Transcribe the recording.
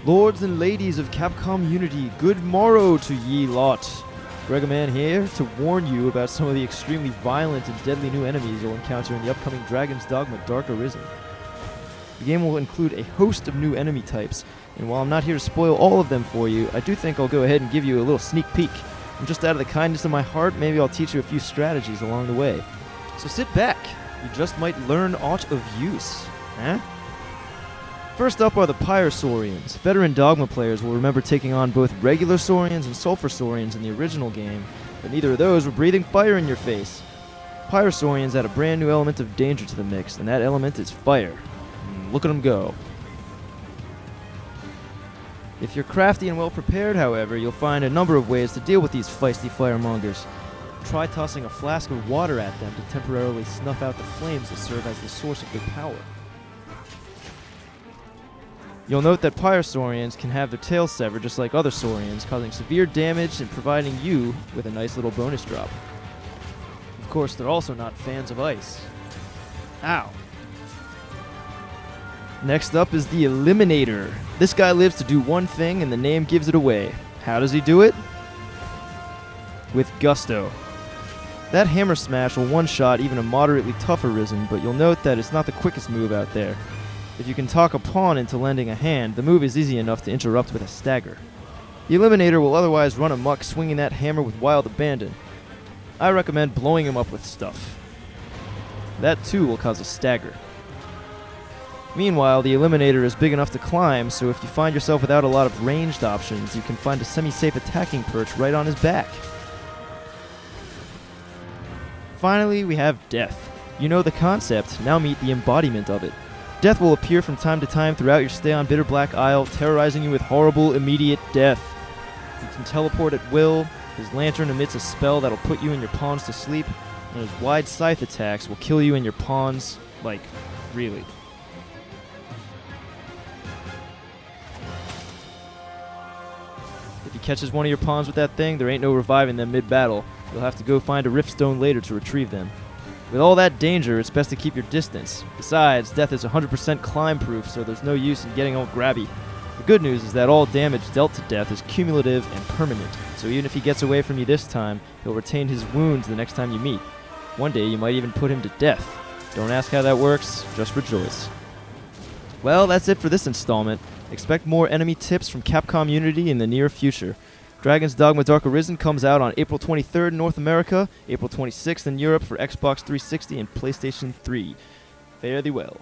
Lords and ladies of Capcom Unity, good morrow to ye lot. Gregaman here to warn you about some of the extremely violent and deadly new enemies you'll encounter in the upcoming Dragon's Dogma Dark Arisen. The game will include a host of new enemy types, and while I'm not here to spoil all of them for you, I do think I'll go ahead and give you a little sneak peek. And just out of the kindness of my heart, maybe I'll teach you a few strategies along the way. So sit back, you just might learn aught of use. Huh? First up are the Pyrosaurians. Veteran Dogma players will remember taking on both regular Saurians and Sulfur Saurians in the original game, but neither of those were breathing fire in your face. Pyrosaurians add a brand new element of danger to the mix, and that element is fire. Look at them go. If you're crafty and well prepared, however, you'll find a number of ways to deal with these feisty firemongers. Try tossing a flask of water at them to temporarily snuff out the flames that serve as the source of their power. You'll note that Pyrosaurians can have their tails severed just like other Saurians, causing severe damage and providing you with a nice little bonus drop. Of course, they're also not fans of ice. Ow. Next up is the Eliminator. This guy lives to do one thing, and the name gives it away. How does he do it? With gusto. That hammer smash will one-shot even a moderately tough Arisen, but you'll note that it's not the quickest move out there. If you can talk a pawn into lending a hand, the move is easy enough to interrupt with a stagger. The Eliminator will otherwise run amok swinging that hammer with wild abandon. I recommend blowing him up with stuff. That too will cause a stagger. Meanwhile, the Eliminator is big enough to climb, so if you find yourself without a lot of ranged options, you can find a semi-safe attacking perch right on his back. Finally, we have Death. You know the concept, now meet the embodiment of it. Death will appear from time to time throughout your stay on Bitter Black Isle, terrorizing you with horrible, immediate death. He can teleport at will, his lantern emits a spell that'll put you and your pawns to sleep, and his wide scythe attacks will kill you and your pawns, like, really. If he catches one of your pawns with that thing, there ain't no reviving them mid-battle. You'll have to go find a Riftstone later to retrieve them. With all that danger, it's best to keep your distance. Besides, Death is 100% climb-proof, so there's no use in getting all grabby. The good news is that all damage dealt to Death is cumulative and permanent, so even if he gets away from you this time, he'll retain his wounds the next time you meet. One day, you might even put him to death. Don't ask how that works, just rejoice. Well, that's it for this installment. Expect more enemy tips from Capcom Unity in the near future. Dragon's Dogma Dark Arisen comes out on April 23rd in North America, April 26th in Europe for Xbox 360 and PlayStation 3. Fare thee well.